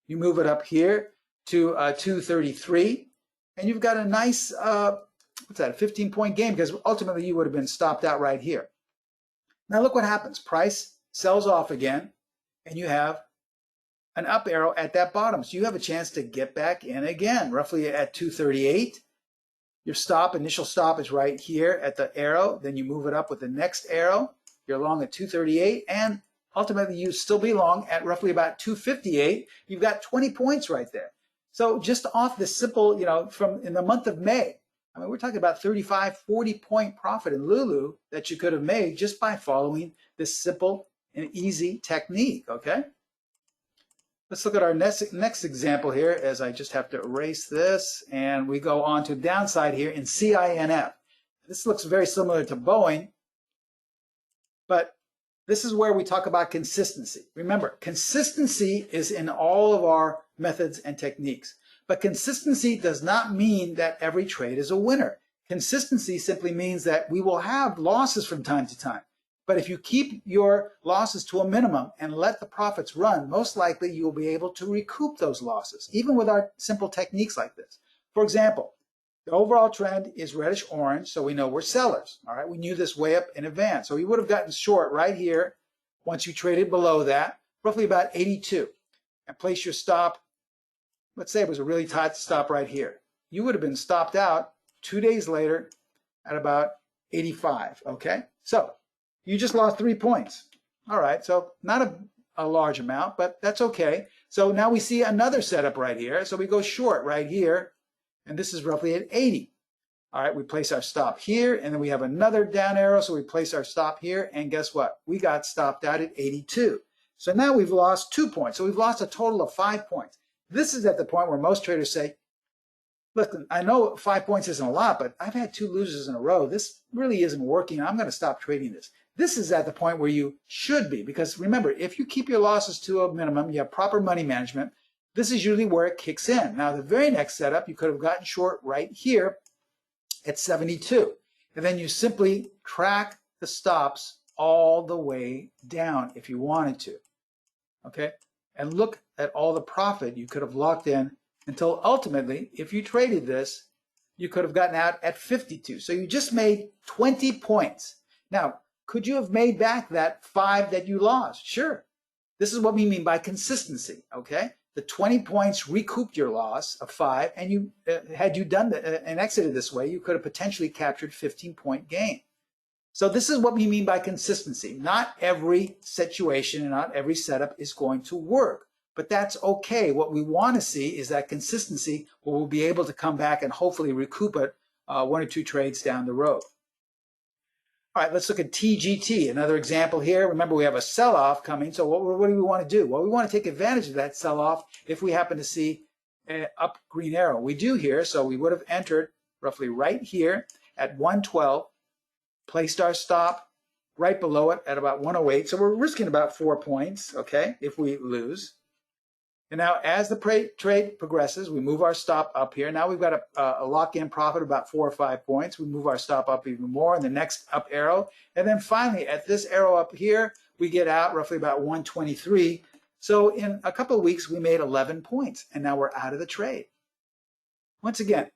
You move it up here to 233, and you've got a nice, what's that, a 15-point gain, because ultimately you would have been stopped out right here. Now look what happens. Price sells off again, and you have an up arrow at that bottom. So you have a chance to get back in again, roughly at 238. Your stop, initial stop is right here at the arrow. Then you move it up with the next arrow. You're long at 238, and ultimately you still be long at roughly about 258. You've got 20 points right there. So just off this simple, from in the month of May, I mean, we're talking about 35, 40-point profit in Lulu that you could have made just by following this simple and easy technique, okay? Let's look at our next example here, as I just have to erase this, and we go on to downside here in CINF. This looks very similar to Boeing, but this is where we talk about consistency. Remember, consistency is in all of our methods and techniques, but consistency does not mean that every trade is a winner. Consistency simply means that we will have losses from time to time. But if you keep your losses to a minimum and let the profits run, most likely you will be able to recoup those losses, even with our simple techniques like this. For example, the overall trend is reddish orange, so we know we're sellers. All right, we knew this way up in advance. So we would have gotten short right here once you traded below that, roughly about 82. And place your stop, let's say it was a really tight stop right here. You would have been stopped out 2 days later at about 85, okay? So you just lost 3 points. All right, so not a large amount, but that's okay. So now we see another setup right here. So we go short right here, and this is roughly at 80. All right, we place our stop here, and then we have another down arrow, so we place our stop here, and guess what? We got stopped out at 82. So now we've lost 2 points. So we've lost a total of 5 points. This is at the point where most traders say, listen, I know 5 points isn't a lot, but I've had 2 losers in a row. This really isn't working. I'm going to stop trading this. This is at the point where you should be, because remember, if you keep your losses to a minimum, you have proper money management, this is usually where it kicks in. Now, the very next setup, you could have gotten short right here at 72. And then you simply track the stops all the way down if you wanted to, okay? And look at all the profit you could have locked in until ultimately, if you traded this, you could have gotten out at 52. So you just made 20 points. Now, could you have made back that 5 that you lost? Sure. This is what we mean by consistency, okay? The 20 points recouped your loss of 5, and you had you done and exited this way, you could have potentially captured 15-point gain. So this is what we mean by consistency. Not every situation and not every setup is going to work, but that's okay. What we want to see is that consistency where we'll be able to come back and hopefully recoup it 1 or 2 trades down the road. All right, let's look at TGT, another example here. Remember, we have a sell-off coming, so what do we want to do? Well, we want to take advantage of that sell-off if we happen to see an up green arrow. We do here, so we would have entered roughly right here at 112, placed our stop right below it at about 108, so we're risking about 4 points, okay, if we lose. And now as the trade progresses, we move our stop up here. Now we've got a lock-in profit of about 4 or 5 points. We move our stop up even more in the next up arrow. And then finally, at this arrow up here, we get out roughly about 123. So in a couple of weeks, we made 11 points, and now we're out of the trade. Once again,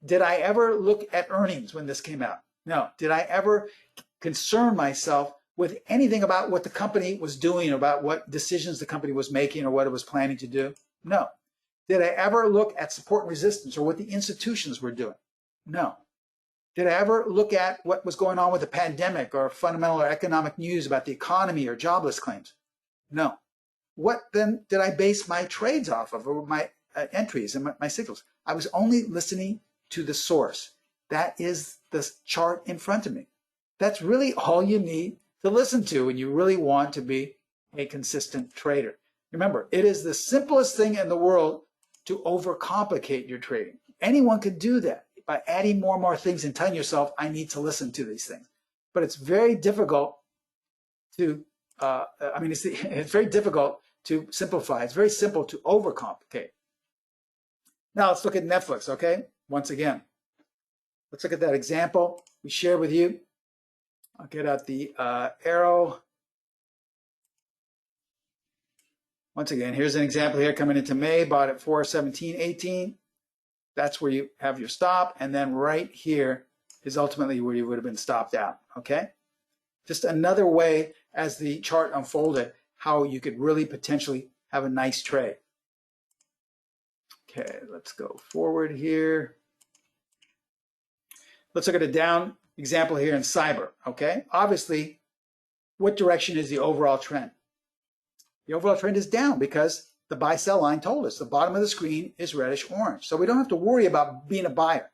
did I ever look at earnings when this came out? No. Did I ever concern myself with anything about what the company was doing, about what decisions the company was making or what it was planning to do? No. Did I ever look at support and resistance or what the institutions were doing? No. Did I ever look at what was going on with the pandemic or fundamental or economic news about the economy or jobless claims? No. What then did I base my trades off of, or my entries and my signals? I was only listening to the source. That is the chart in front of me. That's really all you need to listen to when you really want to be a consistent trader. Remember, it is the simplest thing in the world to overcomplicate your trading. Anyone can do that by adding more and more things and telling yourself, I need to listen to these things. But it's very difficult to, it's very difficult to simplify. It's very simple to overcomplicate. Now let's look at Netflix, okay? Once again, let's look at that example we shared with you. I'll get out the arrow. Once again, here's an example here coming into May, bought at 417.18. That's where you have your stop. And then right here is ultimately where you would have been stopped out, okay? Just another way as the chart unfolded, how you could really potentially have a nice trade. Okay, let's go forward here. Let's look at a down example here in cyber, okay? Obviously, what direction is the overall trend? The overall trend is down because the buy-sell line told us the bottom of the screen is reddish-orange. So we don't have to worry about being a buyer.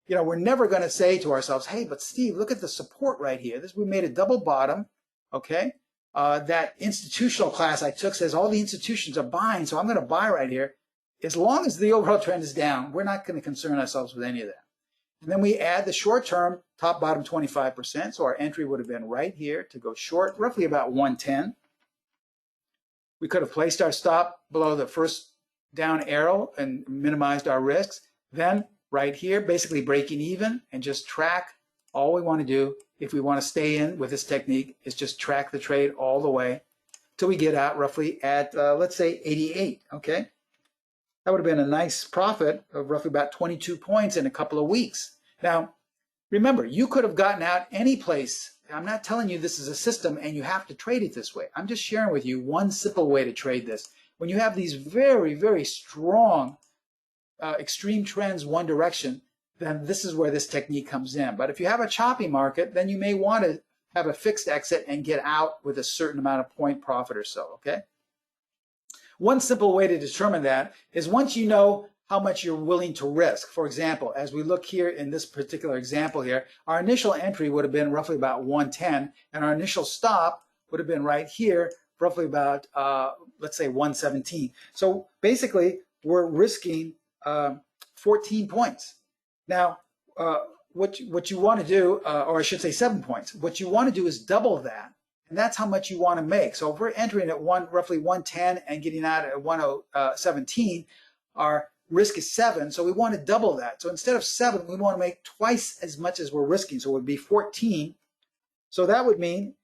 You know, we're never going to say to ourselves, hey, but Steve, look at the support right here. We made a double bottom, okay? That institutional class I took says all the institutions are buying, so I'm going to buy right here. As long as the overall trend is down, we're not going to concern ourselves with any of that. And then we add the short-term top-bottom 25%. So our entry would have been right here to go short, roughly about 110. We could have placed our stop below the first down arrow and minimized our risks. Then right here, basically breaking even and just track. All we want to do, if we want to stay in with this technique, is just track the trade all the way till we get out roughly at, let's say, 88, okay? That would have been a nice profit of roughly about 22 points in a couple of weeks. Now, remember, you could have gotten out any place. I'm not telling you this is a system and you have to trade it this way. I'm just sharing with you one simple way to trade this. When you have these very, very strong extreme trends one direction, then this is where this technique comes in. But if you have a choppy market, then you may want to have a fixed exit and get out with a certain amount of point profit or so, okay? One simple way to determine that is once you know how much you're willing to risk. For example, as we look here in this particular example here, our initial entry would have been roughly about 110, and our initial stop would have been right here, roughly about, let's say 117. So basically, we're risking 14 points. Now, what you want to do, or I should say 7 points, what you want to do is double that, and that's how much you want to make. So if we're entering at roughly 110 and getting out at 117, our risk is 7, so we want to double that. So instead of 7, we want to make twice as much as we're risking, so it would be 14. So that would mean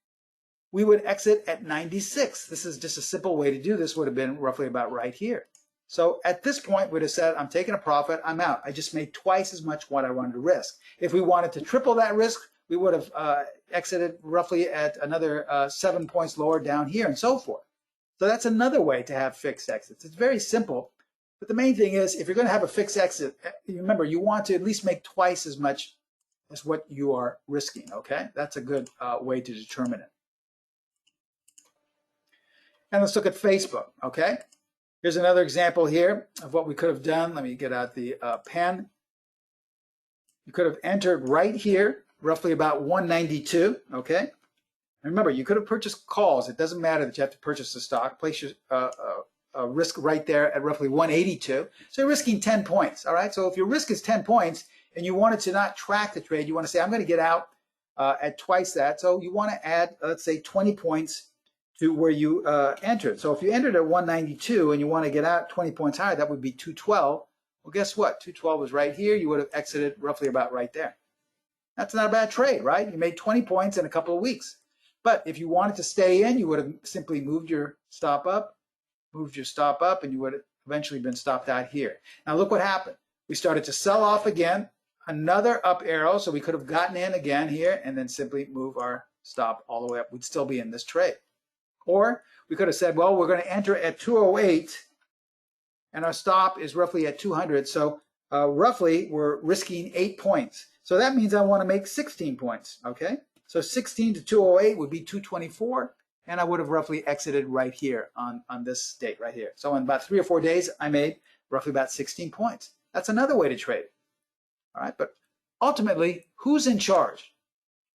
we would exit at 96. This is just a simple way to do this, would have been roughly about right here. So at this point, we'd have said, I'm taking a profit, I'm out. I just made twice as much what I wanted to risk. If we wanted to triple that risk, we would have exited roughly at another 7 points lower down here and so forth. So that's another way to have fixed exits. It's very simple. But the main thing is, if you're going to have a fixed exit, remember, you want to at least make twice as much as what you are risking, okay? That's a good way to determine it. And let's look at Facebook, okay? Here's another example here of what we could have done. Let me get out the pen. You could have entered right here, roughly about 192, okay? Remember, you could have purchased calls. It doesn't matter that you have to purchase the stock. Place your risk right there at roughly 182. So you're risking 10 points, all right? So if your risk is 10 points and you wanted to not track the trade, you want to say, I'm going to get out at twice that. So you want to add, let's say, 20 points to where you entered. So if you entered at 192 and you want to get out 20 points higher, that would be 212. Well, guess what? 212 is right here. You would have exited roughly about right there. That's not a bad trade, right? You made 20 points in a couple of weeks. But if you wanted to stay in, you would have simply moved your stop up, and you would have eventually been stopped out here. Now look what happened. We started to sell off again, another up arrow, so we could have gotten in again here and then simply move our stop all the way up. We'd still be in this trade. Or we could have said, well, we're going to enter at 208 and our stop is roughly at 200. So roughly we're risking 8 points. So that means I want to make 16 points, okay? So 16 to 208 would be 224, and I would have roughly exited right here on this date right here. So in about 3 or 4 days, I made roughly about 16 points. That's another way to trade. All right, but ultimately, who's in charge?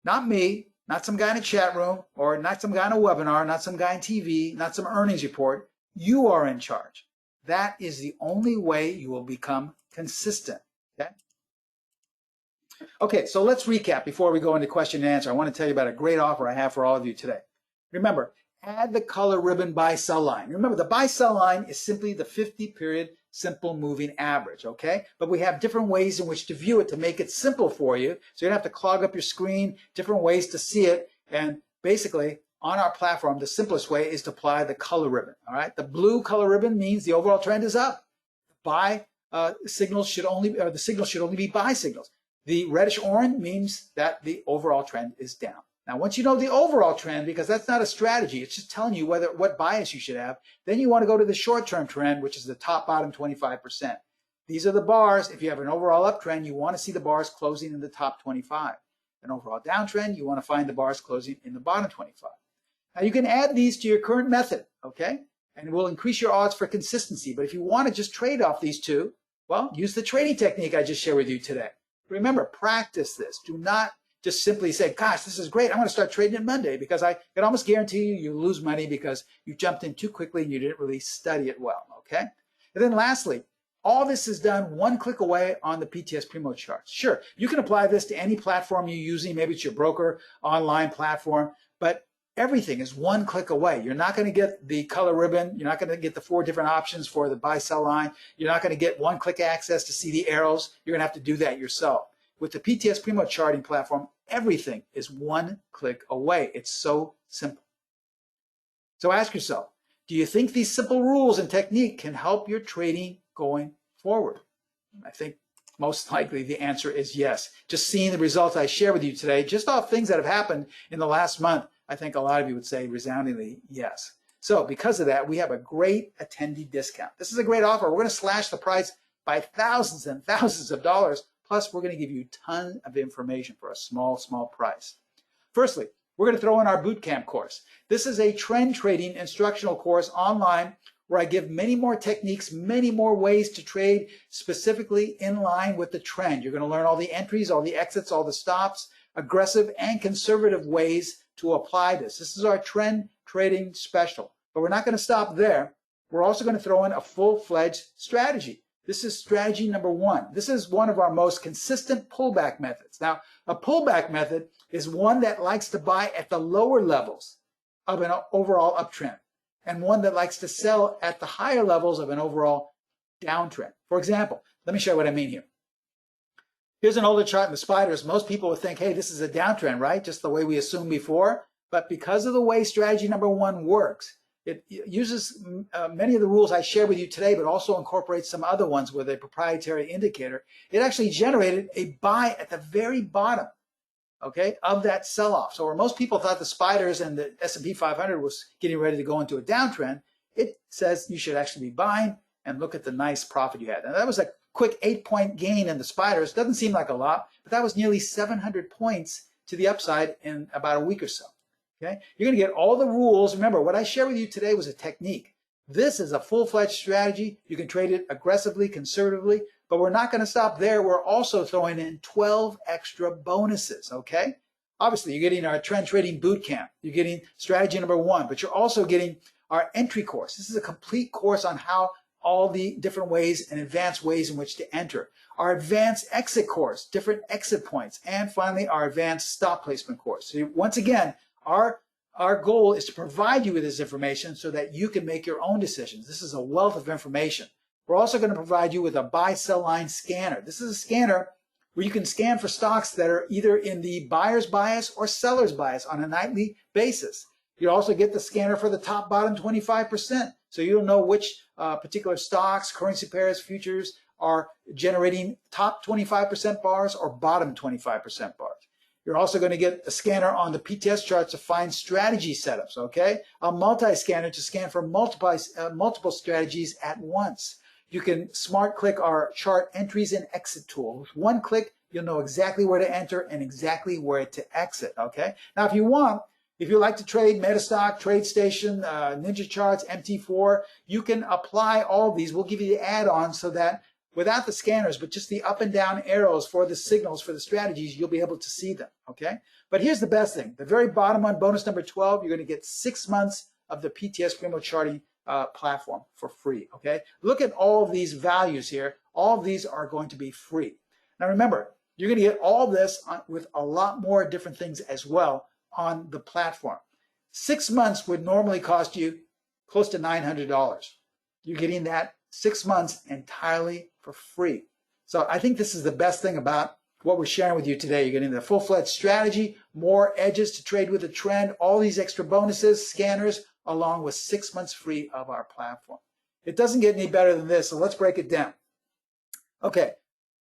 Not me, not some guy in a chat room, or not some guy in a webinar, not some guy on TV, not some earnings report. You are in charge. That is the only way you will become consistent, okay? Okay, so let's recap before we go into question and answer. I want to tell you about a great offer I have for all of you today. Remember, add the color ribbon buy-sell line. Remember, the buy-sell line is simply the 50-period simple moving average, okay? But we have different ways in which to view it to make it simple for you. So you don't have to clog up your screen, different ways to see it. And basically, on our platform, the simplest way is to apply the color ribbon, all right? The blue color ribbon means the overall trend is up. Buy signals should only, or the signals should only be buy signals. The reddish orange means that the overall trend is down. Now, once you know the overall trend, because that's not a strategy, it's just telling you what bias you should have, then you want to go to the short-term trend, which is the top-bottom 25%. These are the bars. If you have an overall uptrend, you want to see the bars closing in the top 25. An overall downtrend, you want to find the bars closing in the bottom 25. Now, you can add these to your current method, okay? And it will increase your odds for consistency. But if you want to just trade off these two, well, use the trading technique I just shared with you today. Remember, practice this. Do not just simply say, gosh, this is great. I'm going to start trading it Monday, because I can almost guarantee you lose money because you jumped in too quickly and you didn't really study it well, okay? And then lastly, all this is done one click away on the PTS Primo charts. Sure, you can apply this to any platform you're using. Maybe it's your broker online platform, but everything is one click away. You're not going to get the color ribbon. You're not going to get the 4 different options for the buy-sell line. You're not going to get one-click access to see the arrows. You're going to have to do that yourself. With the PTS Primo Charting Platform, everything is one click away. It's so simple. So ask yourself, do you think these simple rules and technique can help your trading going forward? I think most likely the answer is yes. Just seeing the results I share with you today, just off things that have happened in the last month, I think a lot of you would say resoundingly yes. So because of that, we have a great attendee discount. This is a great offer. We're going to slash the price by thousands and thousands of dollars. Plus, we're going to give you a ton of information for a small, small price. Firstly, we're going to throw in our Bootcamp course. This is a trend trading instructional course online where I give many more techniques, many more ways to trade specifically in line with the trend. You're going to learn all the entries, all the exits, all the stops, aggressive and conservative ways to apply this. This is our trend trading special. But we're not going to stop there. We're also going to throw in a full-fledged strategy. This is strategy number 1. This is one of our most consistent pullback methods. Now, a pullback method is one that likes to buy at the lower levels of an overall uptrend, and one that likes to sell at the higher levels of an overall downtrend. For example, let me show you what I mean here. Here's an older chart in the Spyders. Most people would think, hey, this is a downtrend, right? Just the way we assumed before. But because of the way strategy number 1 works, it uses many of the rules I shared with you today, but also incorporates some other ones with a proprietary indicator. It actually generated a buy at the very bottom, okay, of that sell-off. So where most people thought the Spyders and the S&P 500 was getting ready to go into a downtrend, it says you should actually be buying, and look at the nice profit you had. And that was a quick 8-point gain in the Spyders. Doesn't seem like a lot, but that was nearly 700 points to the upside in about a week or so. Okay? You're going to get all the rules. Remember, what I shared with you today was a technique. This is a full-fledged strategy. You can trade it aggressively, conservatively, but we're not going to stop there. We're also throwing in 12 extra bonuses, okay? Obviously, you're getting our Trend Trading Bootcamp. You're getting strategy number 1, but you're also getting our entry course. This is a complete course on how all the different ways and advanced ways in which to enter. Our advanced exit course, different exit points, and finally, our advanced stop placement course. So once again, our goal is to provide you with this information so that you can make your own decisions. This is a wealth of information. We're also going to provide you with a buy-sell line scanner. This is a scanner where you can scan for stocks that are either in the buyer's bias or seller's bias on a nightly basis. You also get the scanner for the top bottom 25%. So you'll know which particular stocks, currency pairs, futures are generating top 25% bars or bottom 25% bars. You're also going to get a scanner on the PTS charts to find strategy setups, okay? A multi-scanner to scan for multiple strategies at once. You can smart click our chart entries and exit tool. With one click, you'll know exactly where to enter and exactly where to exit, okay? Now, if you like to trade Metastock, TradeStation, Ninja Charts, MT4, you can apply all these. We'll give you the add-ons so that without the scanners, but just the up and down arrows for the signals for the strategies, you'll be able to see them, okay? But here's the best thing. The very bottom one, bonus number 12, you're going to get 6 months of the PTS Primo Charting Platform for free, okay? Look at all of these values here. All of these are going to be free. Now remember, you're going to get all this with a lot more different things as well on the platform. 6 months would normally cost you close to $900. You're getting that 6 months entirely for free. So I think this is the best thing about what we're sharing with you today. You're getting the full-fledged strategy, more edges to trade with a trend, all these extra bonuses, scanners, along with 6 months free of our platform. It doesn't get any better than this, so let's break it down. Okay,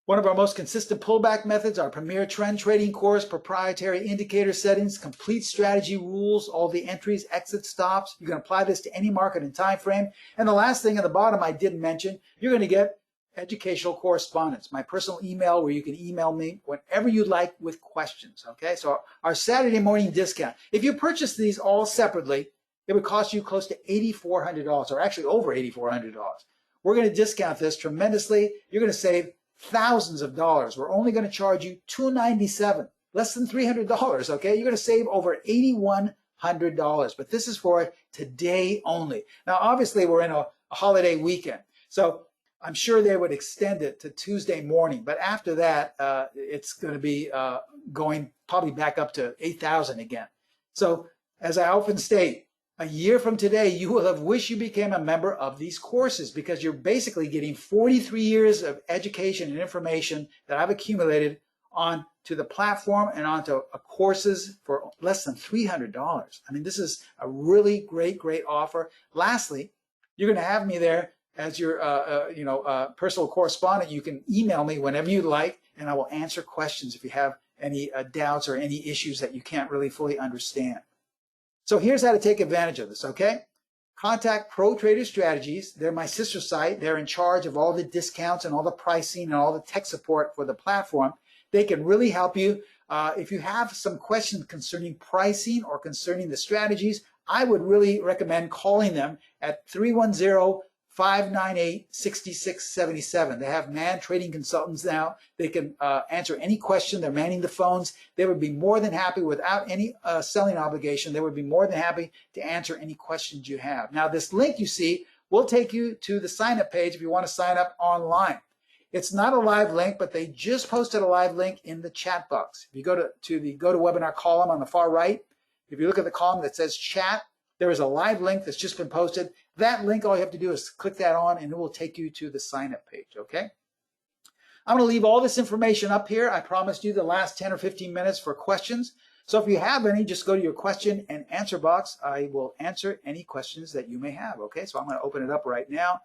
one of our most consistent pullback methods, our premier trend trading course, proprietary indicator settings, complete strategy rules, all the entries, exit stops. You can apply this to any market and time frame. And the last thing at the bottom I didn't mention, you're going to get educational correspondence, my personal email where you can email me whenever you like with questions, okay? So our Saturday morning discount, if you purchase these all separately, it would cost you close to $8,400, or actually over $8,400. We're going to discount this tremendously. You're going to save thousands of dollars. We're only going to charge you $297, less than $300, okay? You're going to save over $8,100, but this is for today only. Now, obviously, we're in a holiday weekend, so I'm sure they would extend it to Tuesday morning, but after that, it's going to be going probably back up to $8,000 again. So, as I often state, a year from today, you will have wished you became a member of these courses because you're basically getting 43 years of education and information that I've accumulated onto the platform and onto courses for less than $300. I mean, this is a really great offer. Lastly, you're going to have me there as your personal correspondent. You can email me whenever you like, and I will answer questions if you have any doubts or any issues that you can't really fully understand. So here's how to take advantage of this, okay? Contact Pro Trader Strategies. They're my sister site. They're in charge of all the discounts and all the pricing and all the tech support for the platform. They can really help you. If you have some questions concerning pricing or concerning the strategies, I would really recommend calling them at 310-598-6677. They have manned trading consultants now. They can answer any question. They're manning the phones. They would be more than happy without any selling obligation. They would be more than happy to answer any questions you have. Now, this link you see will take you to the sign-up page if you want to sign up online. It's not a live link, but they just posted a live link in the chat box. If you go to the GoToWebinar column on the far right, if you look at the column that says chat, there is a live link that's just been posted. That link, all you have to do is click that on and it will take you to the sign-up page, okay? I'm going to leave all this information up here. I promised you the last 10 or 15 minutes for questions. So if you have any, just go to your question and answer box. I will answer any questions that you may have, okay? So I'm going to open it up right now.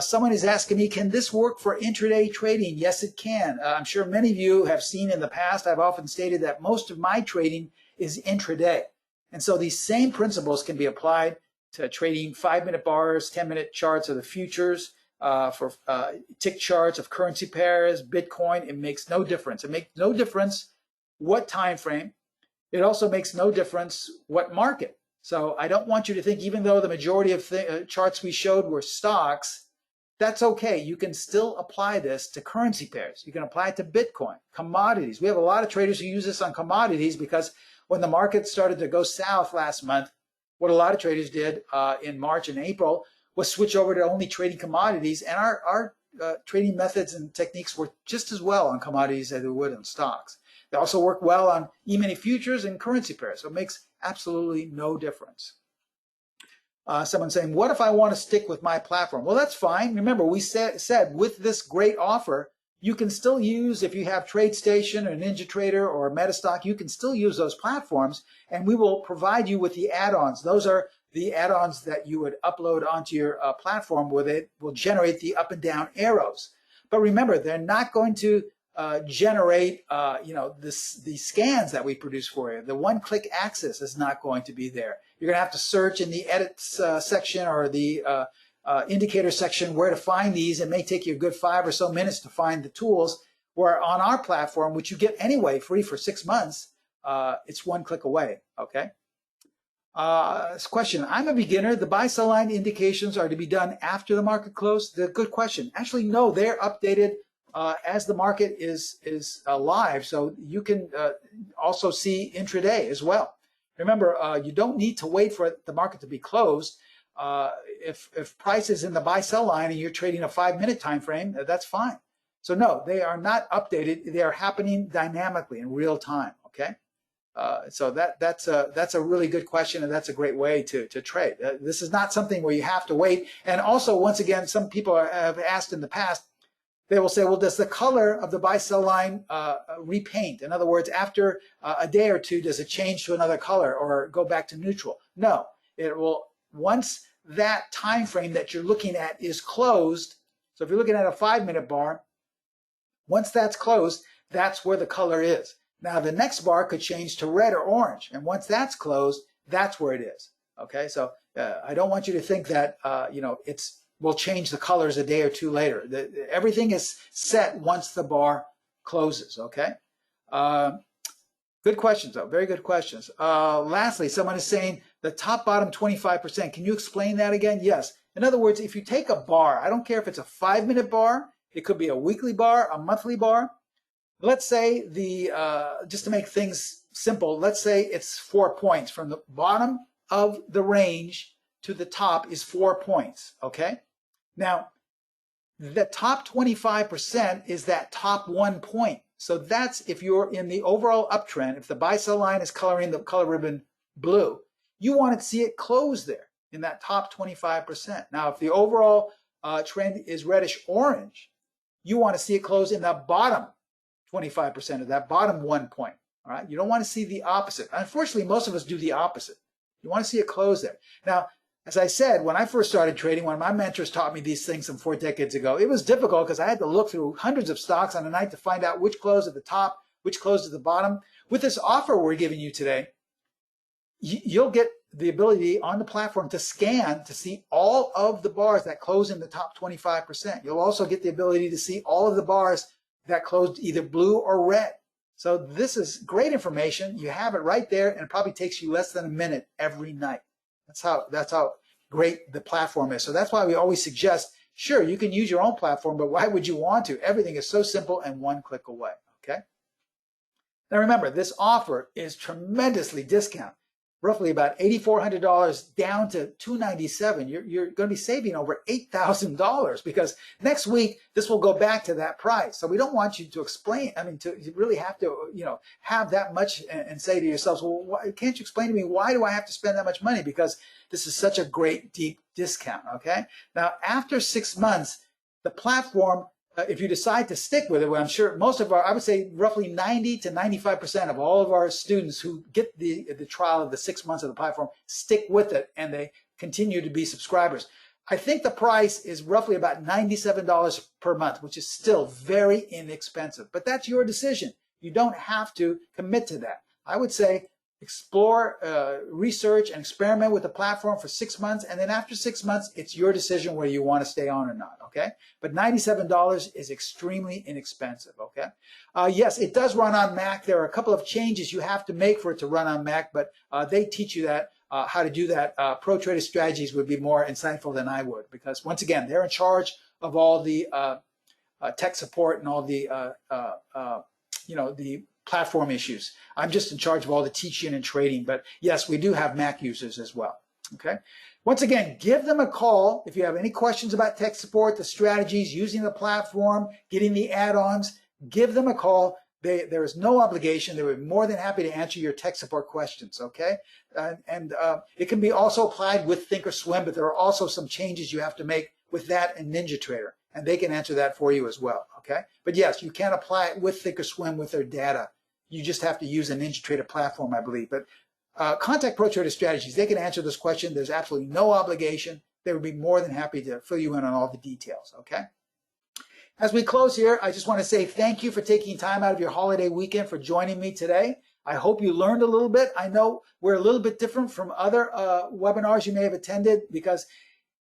Someone is asking me, can this work for intraday trading? Yes, it can. I'm sure many of you have seen in the past, I've often stated that most of my trading is intraday. And so these same principles can be applied to trading 5-minute bars, 10-minute charts of the futures, for tick charts of currency pairs, Bitcoin. It makes no difference. It makes no difference what time frame. It also makes no difference what market. So I don't want you to think, even though the majority of charts we showed were stocks, that's okay. You can still apply this to currency pairs. You can apply it to Bitcoin, commodities. We have a lot of traders who use this on commodities because when the market started to go south last month, what a lot of traders did in March and April was switch over to only trading commodities, and our trading methods and techniques work just as well on commodities as they would on stocks. They also work well on E-mini futures and currency pairs, so it makes absolutely no difference. Someone saying, what if I want to stick with my platform? Well, that's fine. Remember, we said with this great offer, you can still use, if you have TradeStation or NinjaTrader or Metastock, you can still use those platforms, and we will provide you with the add-ons. Those are the add-ons that you would upload onto your platform where they will generate the up and down arrows. But remember, they're not going to generate the scans that we produce for you. The one-click access is not going to be there. You're going to have to search in the edits section or the indicator section where to find these. It may take you a good 5 or so minutes to find the tools, where on our platform, which you get anyway free for 6 months, it's one click away. Okay. This question, I'm a beginner. The buy-sell line indications are to be done after the market close. The good question. Actually, no, they're updated as the market is live, so you can also see intraday as well. Remember, you don't need to wait for the market to be closed. If price is in the buy-sell line and you're trading a 5-minute time frame, that's fine. So no, they are not updated. They are happening dynamically in real time. Okay. So that's a really good question, and that's a great way to trade. This is not something where you have to wait. And also, once again, some people have asked in the past, they will say, well, does the color of the buy-sell line repaint? In other words, after a day or two, does it change to another color or go back to neutral? No, it will, once that time frame that you're looking at is closed. So if you're looking at a 5-minute bar, once that's closed, that's where the color is. Now, the next bar could change to red or orange. And once that's closed, that's where it is. Okay, so I don't want you to think that, we'll change the colors a day or two later. Everything is set once the bar closes, okay? Good questions, though. Very good questions. Lastly, someone is saying the top-bottom 25%. Can you explain that again? Yes. In other words, if you take a bar, I don't care if it's a 5-minute bar, it could be a weekly bar, a monthly bar. Let's say just to make things simple, let's say it's 4 points. From the bottom of the range to the top is 4 points, okay? Now, the top 25% is that top 1 point. So that's if you're in the overall uptrend, if the buy-sell line is coloring the color ribbon blue, you want to see it close there in that top 25%. Now, if the overall trend is reddish-orange, you want to see it close in the bottom 25% of that bottom 1 point. All right, you don't want to see the opposite. Unfortunately, most of us do the opposite. You want to see it close there. Now, as I said, when I first started trading, when my mentors taught me these things some 4 decades ago, it was difficult because I had to look through hundreds of stocks on a night to find out which closed at the top, which closed at the bottom. With this offer we're giving you today, you'll get the ability on the platform to scan to see all of the bars that close in the top 25%. You'll also get the ability to see all of the bars that closed either blue or red. So this is great information. You have it right there, and it probably takes you less than a minute every night. That's how great the platform is. So that's why we always suggest, sure, you can use your own platform, but why would you want to? Everything is so simple and 1 click away, okay? Now remember, this offer is tremendously discounted. Roughly about $8,400 down to $297. You're going to be saving over $8,000 because next week this will go back to that price. So we don't want you to explain. I mean, you really have to, have that much and say to yourselves, well, why, can't you explain to me why do I have to spend that much money? Because this is such a great deep discount. Okay. Now, after 6 months, the platform, if you decide to stick with it, well, I'm sure most of I would say roughly 90 to 95% of all of our students who get the trial of the 6 months of the platform stick with it and they continue to be subscribers. I think the price is roughly about $97 per month, which is still very inexpensive, but that's your decision. You don't have to commit to that. I would say explore, research, and experiment with the platform for 6 months. And then after 6 months, it's your decision whether you want to stay on or not, okay? But $97 is extremely inexpensive, okay? Yes, it does run on Mac. There are a couple of changes you have to make for it to run on Mac, but they teach you that, how to do that. Pro Trader Strategies would be more insightful than I would because, once again, they're in charge of all the tech support and all the, the platform issues. I'm just in charge of all the teaching and trading, but yes, we do have Mac users as well. Okay. Once again, give them a call if you have any questions about tech support, the strategies, using the platform, getting the add-ons. Give them a call. There is no obligation. They would be more than happy to answer your tech support questions. Okay. It can be also applied with Thinkorswim, but there are also some changes you have to make with that and NinjaTrader. and they can answer that for you as well, okay? But yes, you can apply it with Thinkorswim with their data. You just have to use a NinjaTrader platform, I believe. But contact Pro Trader Strategies. They can answer this question. There's absolutely no obligation. They would be more than happy to fill you in on all the details, okay? As we close here, I just want to say thank you for taking time out of your holiday weekend for joining me today. I hope you learned a little bit. I know we're a little bit different from other webinars you may have attended because,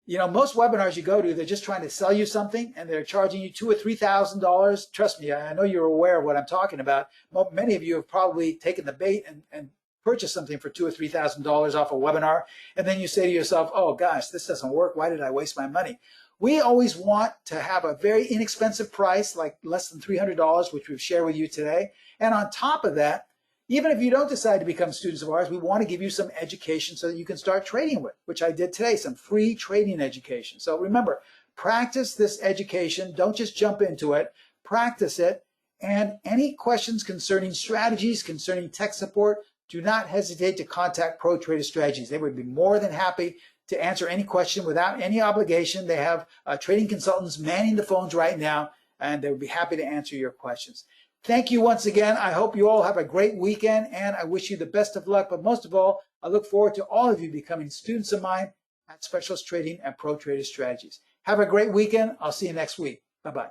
you know, most webinars you go to, they're just trying to sell you something and they're charging you $2,000 or $3,000. Trust me, I know you're aware of what I'm talking about. Many of you have probably taken the bait and purchased something for $2,000 or $3,000 off a webinar. And then you say to yourself, oh gosh, this doesn't work. Why did I waste my money? We always want to have a very inexpensive price, like less than $300, which we've shared with you today. And on top of that, even if you don't decide to become students of ours, we want to give you some education so that you can start trading with, which I did today, some free trading education. So remember, practice this education. Don't just jump into it. Practice it. And any questions concerning strategies, concerning tech support, do not hesitate to contact Pro Trader Strategies. They would be more than happy to answer any question without any obligation. They have trading consultants manning the phones right now, and they would be happy to answer your questions. Thank you once again. I hope you all have a great weekend, and I wish you the best of luck. But most of all, I look forward to all of you becoming students of mine at Specialist Trading and Pro Trader Strategies. Have a great weekend. I'll see you next week. Bye-bye.